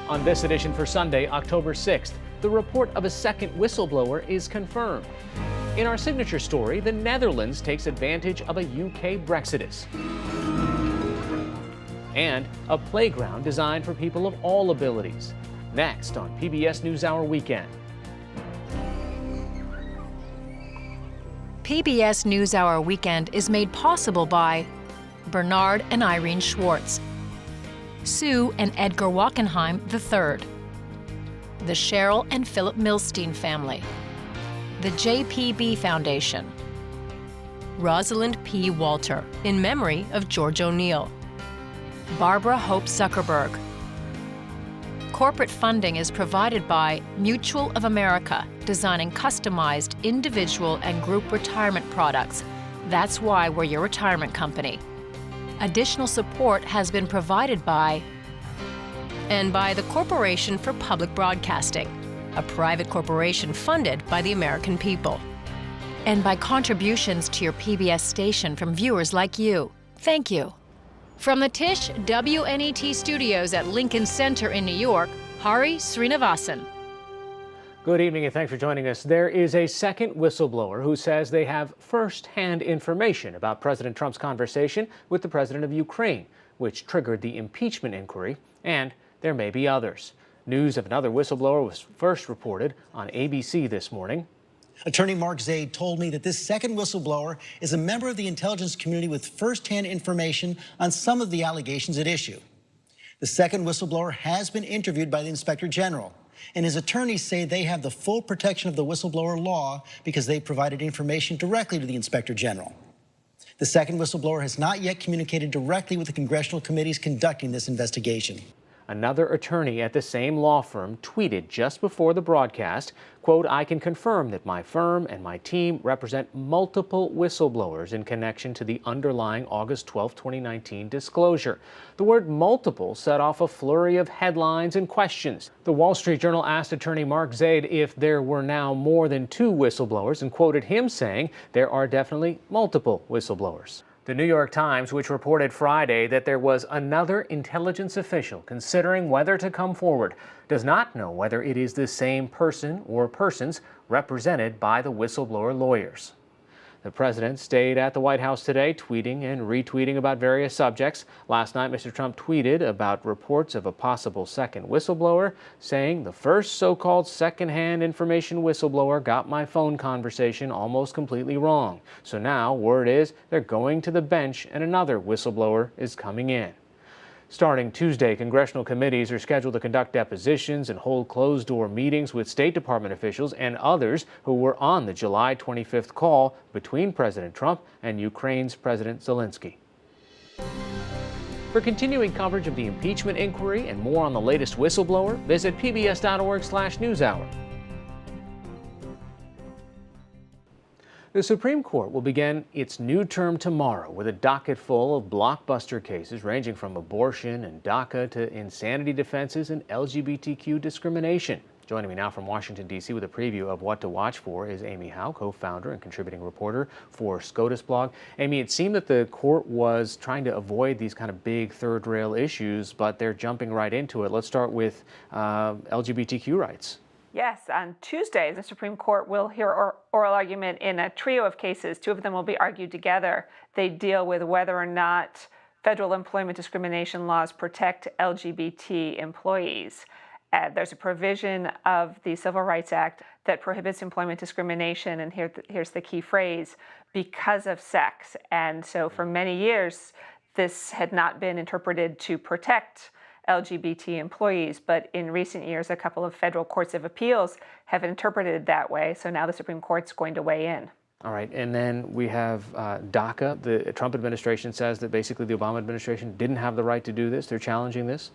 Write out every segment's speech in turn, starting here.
On this edition for Sunday, October 6th, the report of a second whistleblower is confirmed. In our signature story, the Netherlands takes advantage of a UK Brexodus. And a playground designed for people of all abilities. Next on PBS NewsHour Weekend. PBS NewsHour Weekend is made possible by Bernard and Irene Schwartz, Sue and Edgar Wachenheim III, the Cheryl and Philip Milstein family, the JPB Foundation, Rosalind P. Walter, in memory of George O'Neill, Barbara Hope Zuckerberg. Corporate funding is provided by Mutual of America, designing customized individual and group retirement products. That's why we're your retirement company. Additional support has been provided by the Corporation for Public Broadcasting, a private corporation funded by the American people. And by contributions to your PBS station from viewers like you. Thank you. From the Tisch WNET studios at Lincoln Center in New York, Hari Srinivasan. Good evening and thanks for joining us. There is a second whistleblower who says they have first-hand information about President Trump's conversation with the president of Ukraine, which triggered the impeachment inquiry, and there may be others. News of another whistleblower was first reported on ABC this morning. Attorney Mark Zaid told me that this second whistleblower is a member of the intelligence community with first-hand information on some of the allegations at issue. The second whistleblower has been interviewed by the Inspector General, and his attorneys say they have the full protection of the whistleblower law because they provided information directly to the Inspector General. The second whistleblower has not yet communicated directly with the congressional committees conducting this investigation. Another attorney at the same law firm tweeted just before the broadcast, quote, "I can confirm that my firm and my team represent multiple whistleblowers in connection to the underlying August 12, 2019 disclosure." The word multiple set off a flurry of headlines and questions. The Wall Street Journal asked attorney Mark Zaid if there were now more than two whistleblowers and quoted him saying there are definitely multiple whistleblowers. The New York Times, which reported Friday that there was another intelligence official considering whether to come forward, does not know whether it is the same person or persons represented by the whistleblower lawyers. The president stayed at the White House today, tweeting and retweeting about various subjects. Last night, Mr. Trump tweeted about reports of a possible second whistleblower, saying the first so-called second-hand information whistleblower got my phone conversation almost completely wrong. So now, word is they're going to the bench and another whistleblower is coming in. Starting Tuesday, congressional committees are scheduled to conduct depositions and hold closed-door meetings with State Department officials and others who were on the July 25th call between President Trump and Ukraine's President Zelensky. For continuing coverage of the impeachment inquiry and more on the latest whistleblower, visit pbs.org/newshour. The Supreme Court will begin its new term tomorrow with a docket full of blockbuster cases ranging from abortion and DACA to insanity defenses and LGBTQ discrimination. Joining me now from Washington, D.C. with a preview of what to watch for is Amy Howe, co-founder and contributing reporter for SCOTUS blog. Amy, it seemed that the court was trying to avoid these kind of big third-rail issues, but they're jumping right into it. Let's start with LGBTQ rights. Yes, on Tuesday, the Supreme Court will hear oral argument in a trio of cases. Two of them will be argued together. They deal with whether or not federal employment discrimination laws protect LGBT employees. There's a provision of the Civil Rights Act that prohibits employment discrimination, and here's the key phrase, because of sex. And so for many years, this had not been interpreted to protect LGBT employees, but in recent years, a couple of federal courts of appeals have interpreted it that way. So now the Supreme Court's going to weigh in. All right, and then we have DACA. The Trump administration says that basically the Obama administration didn't have the right to do this. They're challenging this.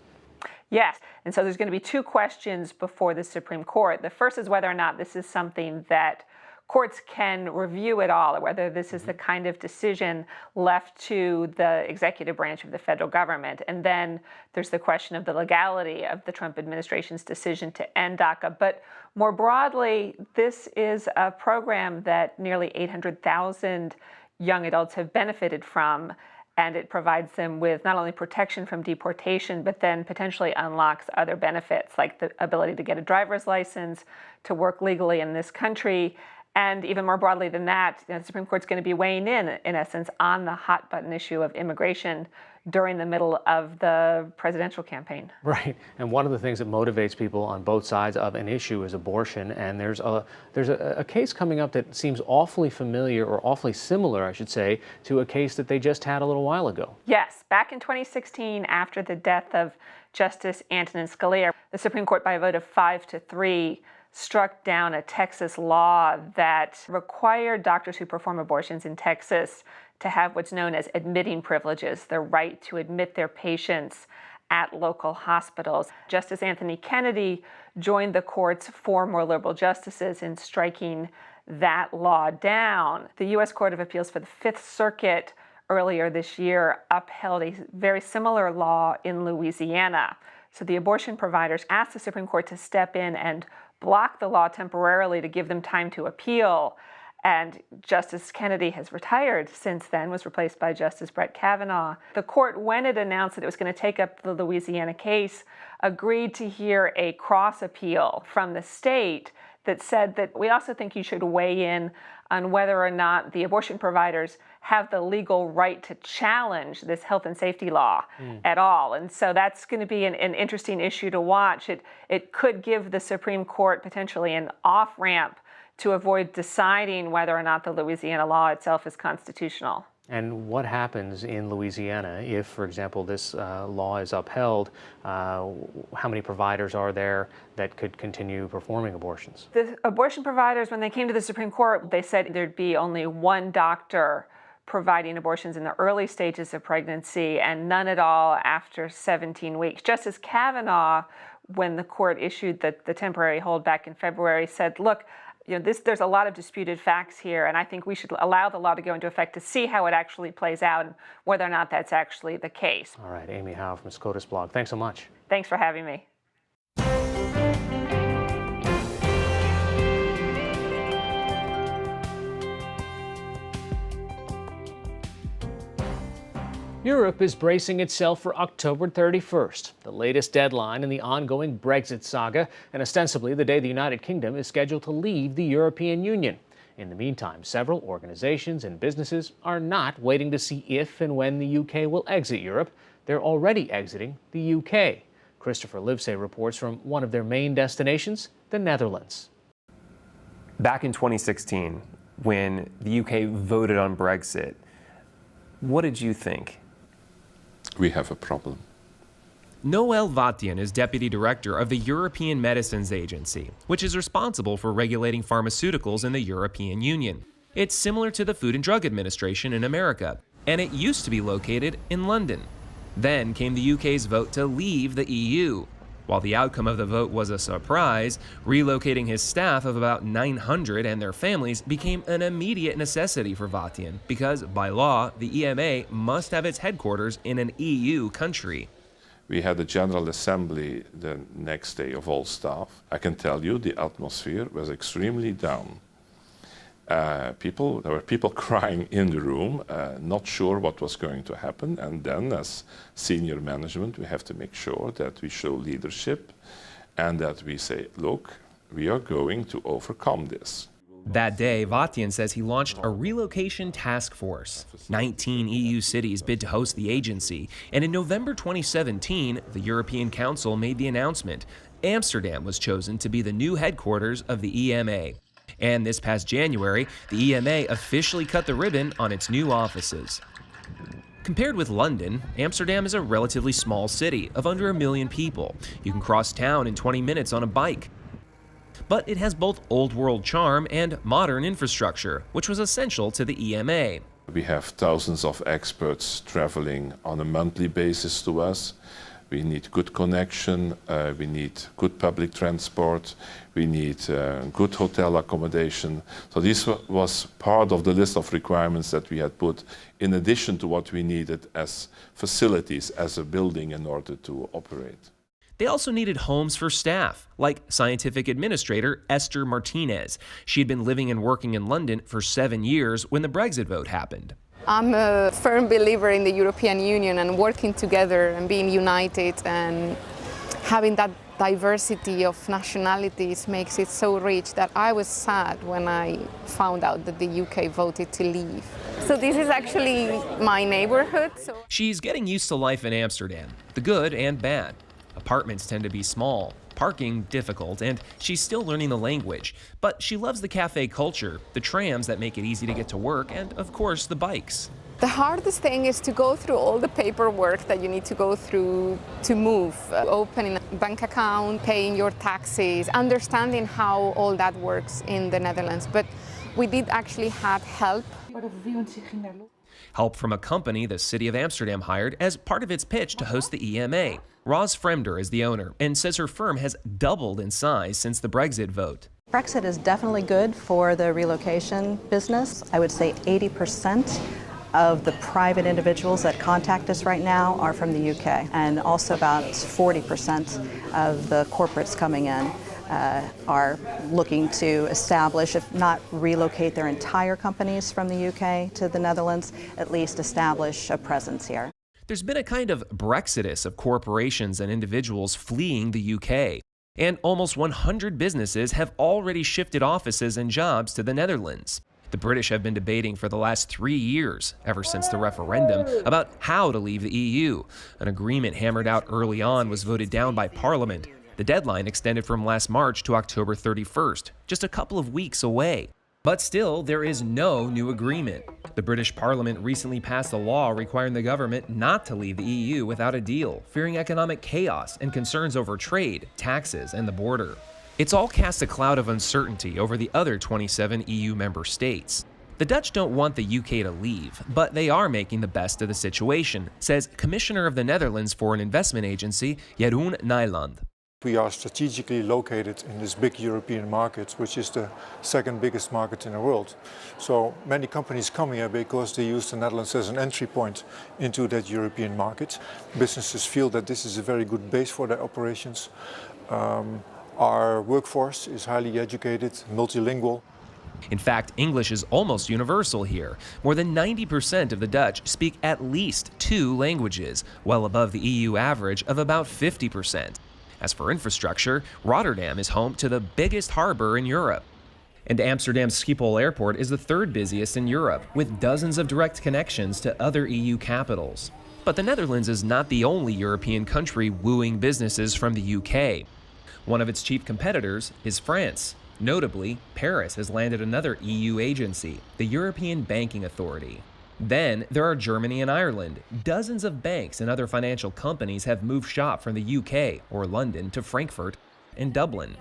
Yes, and so there's going to be two questions before the Supreme Court. The first is whether or not this is something that courts can review at all, or whether this is the kind of decision left to the executive branch of the federal government. And then there's the question of the legality of the Trump administration's decision to end DACA. But more broadly, this is a program that nearly 800,000 young adults have benefited from. and it provides them with not only protection from deportation, but then potentially unlocks other benefits like the ability to get a driver's license, to work legally in this country, and even more broadly than that, the Supreme Court's going to be weighing in essence, on the hot button issue of immigration during the middle of the presidential campaign. Right, and one of the things that motivates people on both sides of an issue is abortion, and there's a case coming up that seems awfully familiar, or awfully similar, I should say, to a case that they just had a little while ago. Yes, back in 2016, after the death of Justice Antonin Scalia, the Supreme Court, by a vote of 5-3, struck down a Texas law that required doctors who perform abortions in Texas to have what's known as admitting privileges, the right to admit their patients at local hospitals. Justice Anthony Kennedy joined the court's 4 more liberal justices in striking that law down. The U.S. Court of Appeals for the Fifth Circuit earlier this year upheld a very similar law in Louisiana. So the abortion providers asked the Supreme Court to step in and block the law temporarily to give them time to appeal. And Justice Kennedy has retired since then, was replaced by Justice Brett Kavanaugh. The court, when it announced that it was going to take up the Louisiana case, agreed to hear a cross appeal from the state that said that we also think you should weigh in on whether or not the abortion providers have the legal right to challenge this health and safety law at all. And so that's going to be an interesting issue to watch. It could give the Supreme Court potentially an off-ramp to avoid deciding whether or not the Louisiana law itself is constitutional. And what happens in Louisiana if, for example, this law is upheld? How many providers are there that could continue performing abortions? The abortion providers, when they came to the Supreme Court, they said there'd be only one doctor providing abortions in the early stages of pregnancy and none at all after 17 weeks. Justice Kavanaugh, when the court issued the temporary hold back in February, said, look, there's a lot of disputed facts here, and I think we should allow the law to go into effect to see how it actually plays out and whether or not that's actually the case. All right, Amy Howe from SCOTUS Blog, thanks so much. Thanks for having me. Europe is bracing itself for October 31st, the latest deadline in the ongoing Brexit saga, and ostensibly the day the United Kingdom is scheduled to leave the European Union. In the meantime, several organizations and businesses are not waiting to see if and when the UK will exit Europe. They're already exiting the UK. Christopher Livesay reports from one of their main destinations, the Netherlands. Back in 2016, when the UK voted on Brexit, what did you think? We have a problem. Noël Vatien is Deputy Director of the European Medicines Agency, which is responsible for regulating pharmaceuticals in the European Union. It's similar to the Food and Drug Administration in America, and it used to be located in London. Then came the UK's vote to leave the EU. While the outcome of the vote was a surprise, relocating his staff of about 900 and their families became an immediate necessity for Vatien because, by law, the EMA must have its headquarters in an EU country. We had a General Assembly the next day of all staff. I can tell you the atmosphere was extremely down. There were people crying in the room, not sure what was going to happen. And then as senior management, we have to make sure that we show leadership and that we say, look, we are going to overcome this. That day, Vatien says he launched a relocation task force. 19 EU cities bid to host the agency, and in November 2017, the European Council made the announcement. Amsterdam was chosen to be the new headquarters of the EMA. And this past January, the EMA officially cut the ribbon on its new offices. Compared with London, Amsterdam is a relatively small city of under 1 million people. You can cross town in 20 minutes on a bike. But it has both old world charm and modern infrastructure, which was essential to the EMA. We have thousands of experts traveling on a monthly basis to us. We need good connection, we need good public transport, we need good hotel accommodation. So this was part of the list of requirements that we had put in addition to what we needed as facilities, as a building in order to operate. They also needed homes for staff, like scientific administrator Esther Martinez. She had been living and working in London for 7 years when the Brexit vote happened. I'm a firm believer in the European Union and working together and being united and having that diversity of nationalities makes it so rich that I was sad when I found out that the UK voted to leave. So this is actually my neighborhood. She's getting used to life in Amsterdam, the good and bad. Apartments tend to be small, parking difficult, and she's still learning the language. But she loves the cafe culture, the trams that make it easy to get to work, and of course the bikes. The hardest thing is to go through all the paperwork that you need to go through to move, opening a bank account, paying your taxes, understanding how all that works in the Netherlands. But we did actually have help. Help from a company the city of Amsterdam hired as part of its pitch to host the EMA. Roz Fremder is the owner and says her firm has doubled in size since the Brexit vote. Brexit is definitely good for the relocation business. I would say 80% of the private individuals that contact us right now are from the UK, and also about 40% of the corporates coming in are looking to establish, if not relocate their entire companies from the UK to the Netherlands, at least establish a presence here. There's been a kind of Brexodus of corporations and individuals fleeing the UK, and almost 100 businesses have already shifted offices and jobs to the Netherlands. The British have been debating for the last 3 years, ever since the referendum, about how to leave the EU. An agreement hammered out early on was voted down by Parliament. The deadline extended from last March to October 31st, just a couple of weeks away. But still, there is no new agreement. The British Parliament recently passed a law requiring the government not to leave the EU without a deal, fearing economic chaos and concerns over trade, taxes, and the border. It's all cast a cloud of uncertainty over the other 27 EU member states. The Dutch don't want the UK to leave, but they are making the best of the situation, says Commissioner of the Netherlands Foreign Investment Agency, Jeroen Nijland. We are strategically located in this big European market, which is the second biggest market in the world. So many companies come here because they use the Netherlands as an entry point into that European market. Businesses feel that this is a very good base for their operations. Our workforce is highly educated, multilingual. In fact, English is almost universal here. More than 90% of the Dutch speak at least 2 languages, well above the EU average of about 50%. As for infrastructure, Rotterdam is home to the biggest harbor in Europe. And Amsterdam's Schiphol Airport is the 3rd busiest in Europe, with dozens of direct connections to other EU capitals. But the Netherlands is not the only European country wooing businesses from the UK. One of its chief competitors is France. Notably, Paris has landed another EU agency, the European Banking Authority. Then there are Germany and Ireland. Dozens of banks and other financial companies have moved shop from the UK or London to Frankfurt and Dublin.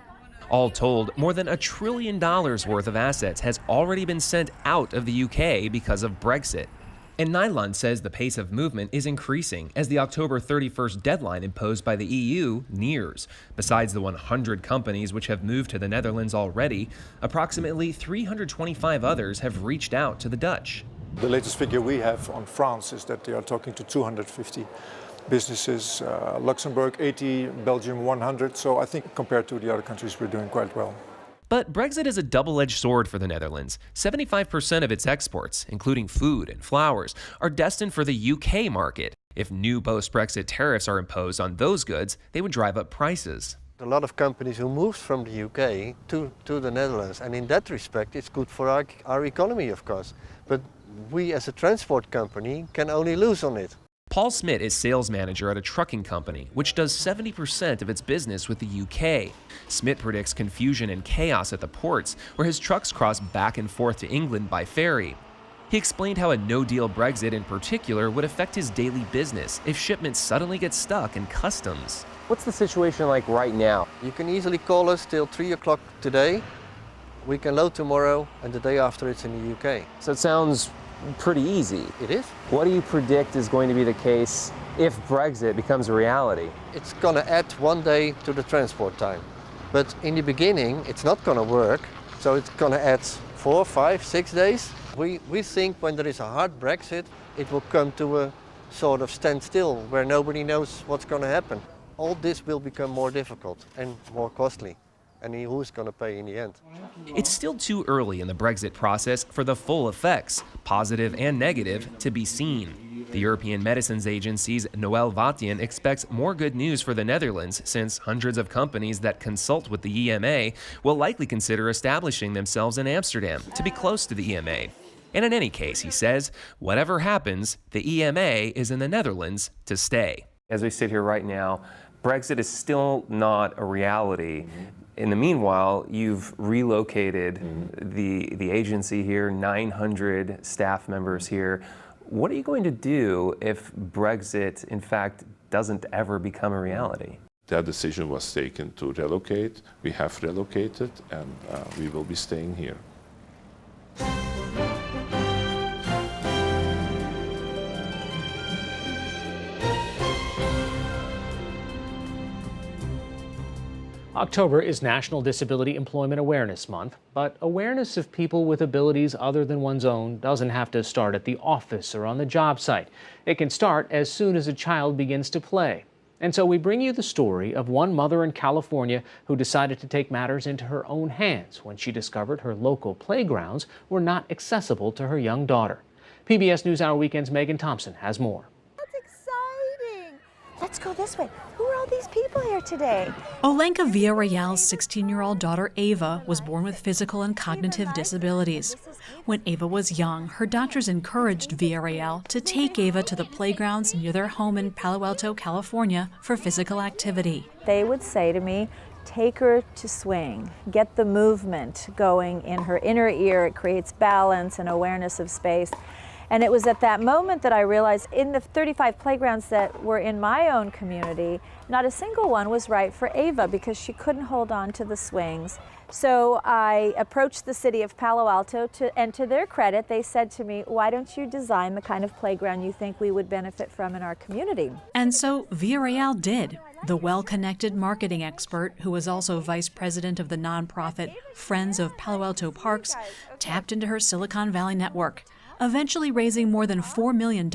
All told, more than $1 trillion worth of assets has already been sent out of the UK because of Brexit. And Nijland says the pace of movement is increasing as the October 31st deadline imposed by the EU nears. Besides the 100 companies which have moved to the Netherlands already, approximately 325 others have reached out to the Dutch. The latest figure we have on France is that they are talking to 250 businesses, Luxembourg 80, Belgium 100, so I think compared to the other countries we're doing quite well. But Brexit is a double-edged sword for the Netherlands. 75% of its exports, including food and flowers, are destined for the UK market. If new post-Brexit tariffs are imposed on those goods, they would drive up prices. A lot of companies who moved from the UK to the Netherlands, and in that respect it's good for our economy, of course. But we as a transport company can only lose on it. Paul Smit is sales manager at a trucking company, which does 70% of its business with the UK. Smit predicts confusion and chaos at the ports, where his trucks cross back and forth to England by ferry. He explained how a no-deal Brexit in particular would affect his daily business if shipments suddenly get stuck in customs. What's the situation like right now? You can easily call us till 3 o'clock today. We can load tomorrow, and the day after it's in the UK. So it sounds pretty easy. It is. What do you predict is going to be the case if Brexit becomes a reality? It's going to add 1 day to the transport time. But in the beginning, it's not going to work. So it's going to add 4, 5, 6 days. We think when there is a hard Brexit, it will come to a sort of standstill where nobody knows what's going to happen. All this will become more difficult and more costly. and who's going to pay in the end. It's still too early in the Brexit process for the full effects, positive and negative, to be seen. The European Medicines Agency's Noël Vatien expects more good news for the Netherlands, since hundreds of companies that consult with the EMA will likely consider establishing themselves in Amsterdam to be close to the EMA. And in any case, he says, whatever happens, the EMA is in the Netherlands to stay. As we sit here right now, Brexit is still not a reality. In the meanwhile, you've relocated the agency here, 900 staff members here. What are you going to do if Brexit, in fact, doesn't ever become a reality? That decision was taken to relocate. We have relocated, and we will be staying here. October is National Disability Employment Awareness Month, but awareness of people with abilities other than one's own doesn't have to start at the office or on the job site. It can start as soon as a child begins to play. And so we bring you the story of one mother in California who decided to take matters into her own hands when she discovered her local playgrounds were not accessible to her young daughter. PBS NewsHour Weekend's Megan Thompson has more. Let's go this way. Who are all these people here today? Olenka Villarreal's 16-year-old daughter Ava was born with physical and cognitive disabilities. When Ava was young, her doctors encouraged Villarreal to take Ava to the playgrounds near their home in Palo Alto, California for physical activity. They would say to me, take her to swing, get the movement going in her inner ear. It creates balance and awareness of space. And it was at that moment that I realized in the 35 playgrounds that were in my own community, not a single one was right for Ava because she couldn't hold on to the swings. So I approached the city of Palo Alto, and to their credit, they said to me, why don't you design the kind of playground you think we would benefit from in our community? And so Villarreal did. The well-connected marketing expert, who was also vice president of the nonprofit Friends of Palo Alto Parks, tapped into her Silicon Valley network, eventually raising more than $4 million.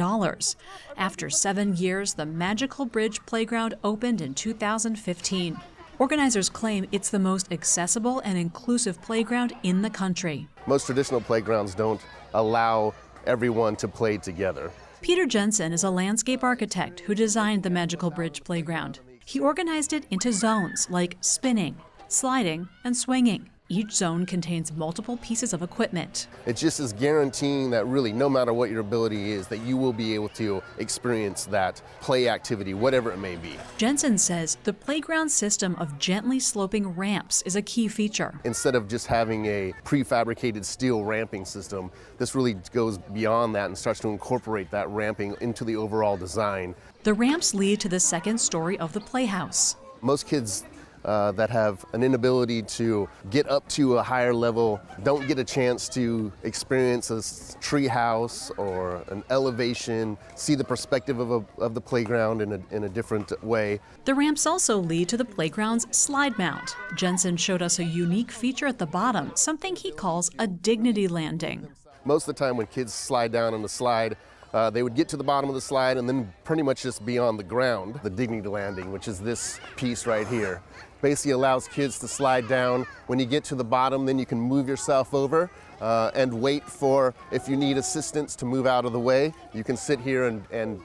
After 7 years, the Magical Bridge Playground opened in 2015. Organizers claim it's the most accessible and inclusive playground in the country. Most traditional playgrounds don't allow everyone to play together. Peter Jensen is a landscape architect who designed the Magical Bridge Playground. He organized it into zones like spinning, sliding, and swinging. Each zone contains multiple pieces of equipment. It just is guaranteeing that really no matter what your ability is, that you will be able to experience that play activity, whatever it may be. Jensen says the playground system of gently sloping ramps is a key feature. Instead of just having a prefabricated steel ramping system, this really goes beyond that and starts to incorporate that ramping into the overall design. The ramps lead to the second story of the playhouse. Most kids that have an inability to get up to a higher level don't get a chance to experience a tree house or an elevation, see the perspective of the playground in a different way. The ramps also lead to the playground's slide mount. Jensen showed us a unique feature at the bottom, something he calls a dignity landing. Most of the time when kids slide down on the slide, they would get to the bottom of the slide and then pretty much just be on the ground. The dignity landing, which is this piece right here, basically allows kids to slide down. When you get to the bottom, then you can move yourself over and wait for, if you need assistance to move out of the way, you can sit here and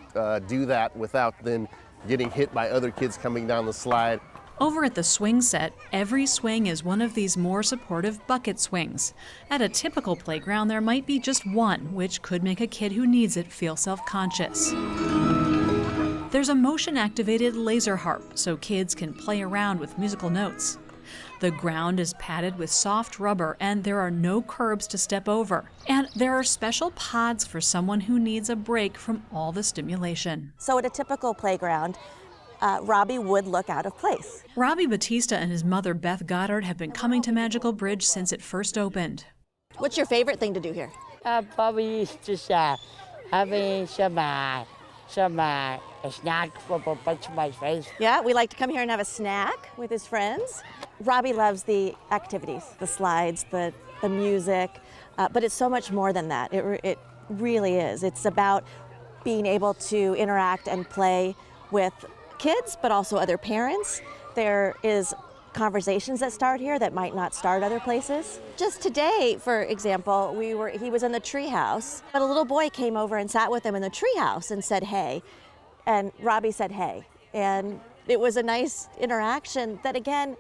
do that without then getting hit by other kids coming down the slide. Over at the swing set, every swing is one of these more supportive bucket swings. At a typical playground, there might be just one, which could make a kid who needs it feel self-conscious. There's a motion-activated laser harp, so kids can play around with musical notes. The ground is padded with soft rubber, and there are no curbs to step over. And there are special pods for someone who needs a break from all the stimulation. So at a typical playground, Robbie would look out of place. Robbie Batista and his mother, Beth Goddard, have been coming to Magical Bridge since it first opened. What's your favorite thing to do here? Probably just having some a snack for a bunch of my friends. Yeah, we like to come here and have a snack with his friends. Robbie loves the activities, the slides, the music, but it's so much more than that. It really is. It's about being able to interact and play with kids, but also other parents. There is conversations that start here that might not start other places. Just today, for example, he was in the treehouse, but a little boy came over and sat with him in the treehouse and said, hey, and Robbie said, hey. And it was a nice interaction that, again,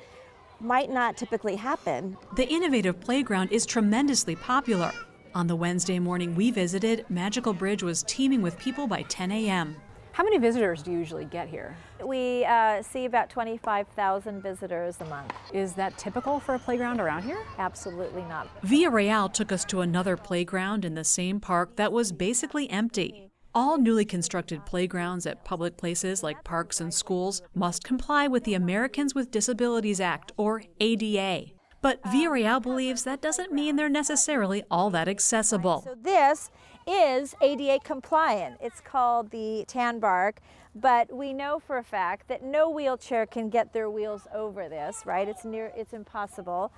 might not typically happen. The innovative playground is tremendously popular. On the Wednesday morning we visited, Magical Bridge was teeming with people by 10 a.m. How many visitors do you usually get here? We see about 25,000 visitors a month. Is that typical for a playground around here? Absolutely not. Via Real took us to another playground in the same park that was basically empty. All newly constructed playgrounds at public places like parks and schools must comply with the Americans with Disabilities Act, or ADA. But Via Real believes that doesn't mean they're necessarily all that accessible. So this is ADA compliant. It's called the Tanbark, but we know for a fact that no wheelchair can get their wheels over this, right? It's impossible.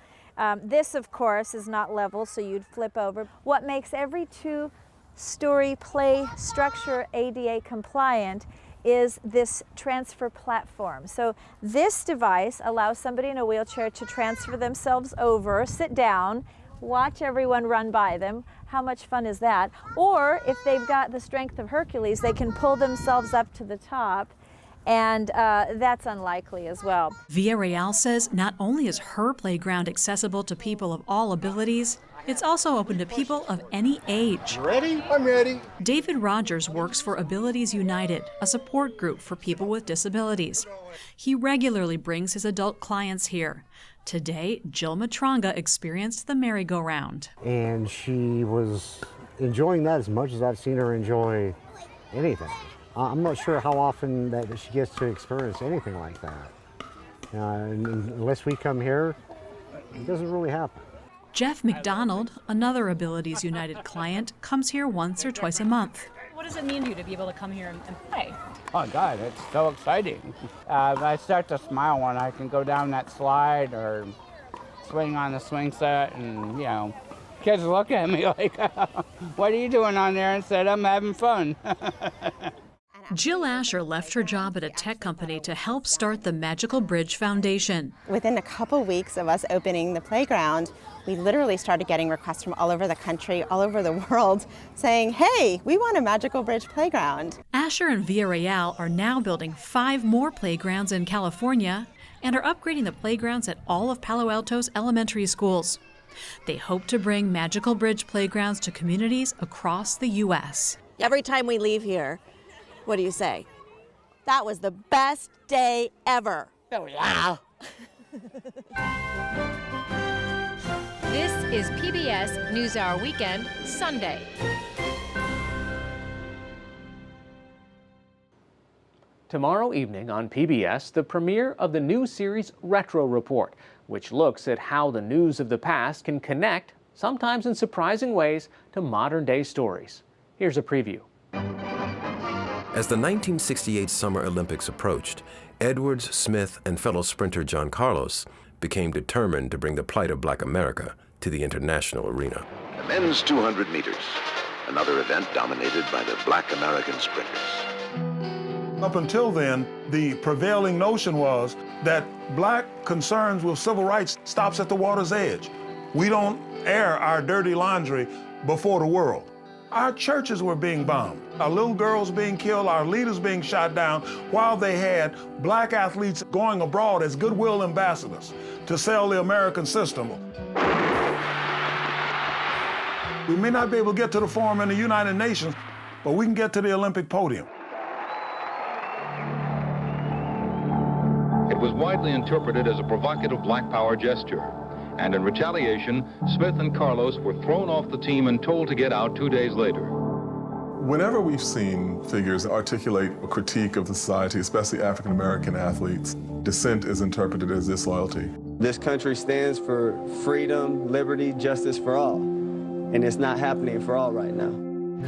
This, of course, is not level, so you'd flip over. What makes every two-story play structure ADA compliant is this transfer platform. So this device allows somebody in a wheelchair to transfer themselves over, sit down, watch everyone run by them. How much fun is that? Or if they've got the strength of Hercules, they can pull themselves up to the top, and that's unlikely as well. Via Real says not only is her playground accessible to people of all abilities, it's also open to people of any age. Ready? I'm ready. David Rogers works for Abilities United, a support group for people with disabilities. He regularly brings his adult clients here. Today, Jill Matronga experienced the merry-go-round. And she was enjoying that as much as I've seen her enjoy anything. I'm not sure how often that she gets to experience anything like that. And unless we come here, it doesn't really happen. Jeff McDonald, another Abilities United client, comes here once or twice a month. What does it mean to you to be able to come here and play? Oh God, it's so exciting. I start to smile when I can go down that slide or swing on the swing set, and you know, kids look at me like, what are you doing on there? And said, I'm having fun. Jill Asher left her job at a tech company to help start the Magical Bridge Foundation. Within a couple weeks of us opening the playground, we literally started getting requests from all over the country, all over the world, saying, hey, we want a Magical Bridge playground. Asher and Via Real are now building 5 more playgrounds in California and are upgrading the playgrounds at all of Palo Alto's elementary schools. They hope to bring Magical Bridge playgrounds to communities across the U.S. Every time we leave here, what do you say? That was the best day ever. Oh, yeah. This is PBS NewsHour Weekend, Sunday. Tomorrow evening on PBS, the premiere of the new series Retro Report, which looks at how the news of the past can connect, sometimes in surprising ways, to modern-day stories. Here's a preview. As the 1968 Summer Olympics approached, Edwards, Smith, and fellow sprinter John Carlos became determined to bring the plight of Black America to the international arena. The men's 200 meters, another event dominated by the Black American sprinters. Up until then, the prevailing notion was that black concerns with civil rights stops at the water's edge. We don't air our dirty laundry before the world. Our churches were being bombed, our little girls being killed, our leaders being shot down, while they had black athletes going abroad as goodwill ambassadors to sell the American system. We may not be able to get to the forum in the United Nations, but we can get to the Olympic podium. It was widely interpreted as a provocative black power gesture. And in retaliation, Smith and Carlos were thrown off the team and told to get out 2 days later. Whenever we've seen figures articulate a critique of the society, especially African-American athletes, dissent is interpreted as disloyalty. This country stands for freedom, liberty, justice for all. And it's not happening for all right now.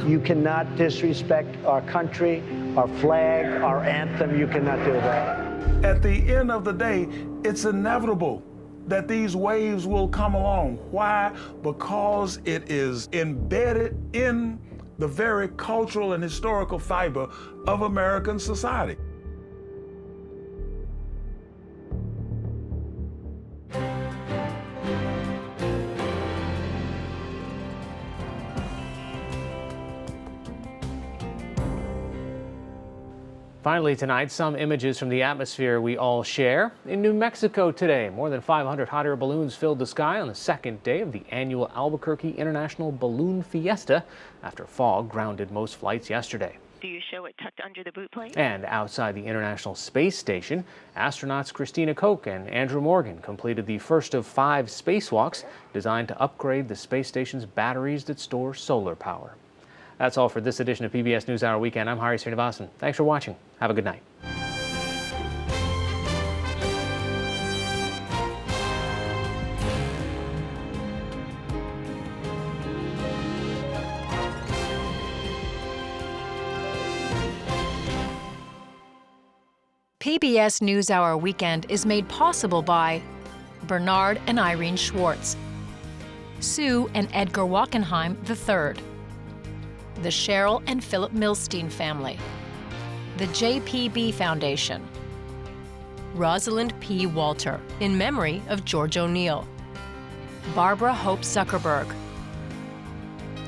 You cannot disrespect our country, our flag, our anthem. You cannot do that. At the end of the day, it's inevitable that these waves will come along. Why? Because it is embedded in the very cultural and historical fiber of American society. Finally tonight, some images from the atmosphere we all share. In New Mexico today, more than 500 hot air balloons filled the sky on the second day of the annual Albuquerque International Balloon Fiesta after fog grounded most flights yesterday. Do you show it tucked under the boot plate? And outside the International Space Station, astronauts Christina Koch and Andrew Morgan completed the first of 5 spacewalks designed to upgrade the space station's batteries that store solar power. That's all for this edition of PBS NewsHour Weekend. I'm Hari Srinivasan. Thanks for watching. Have a good night. PBS NewsHour Weekend is made possible by Bernard and Irene Schwartz, Sue and Edgar Wachenheim III, the Cheryl and Philip Milstein family, the JPB Foundation, Rosalind P. Walter, in memory of George O'Neill, Barbara Hope Zuckerberg.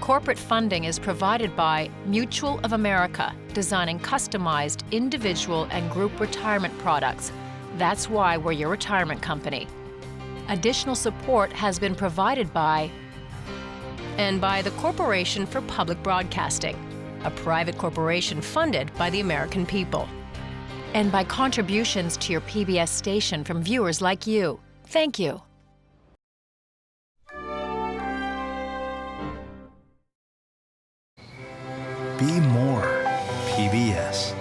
Corporate funding is provided by Mutual of America, designing customized individual and group retirement products. That's why we're your retirement company. Additional support has been provided by and by the Corporation for Public Broadcasting, a private corporation funded by the American people. And by contributions to your PBS station from viewers like you. Thank you. Be more PBS.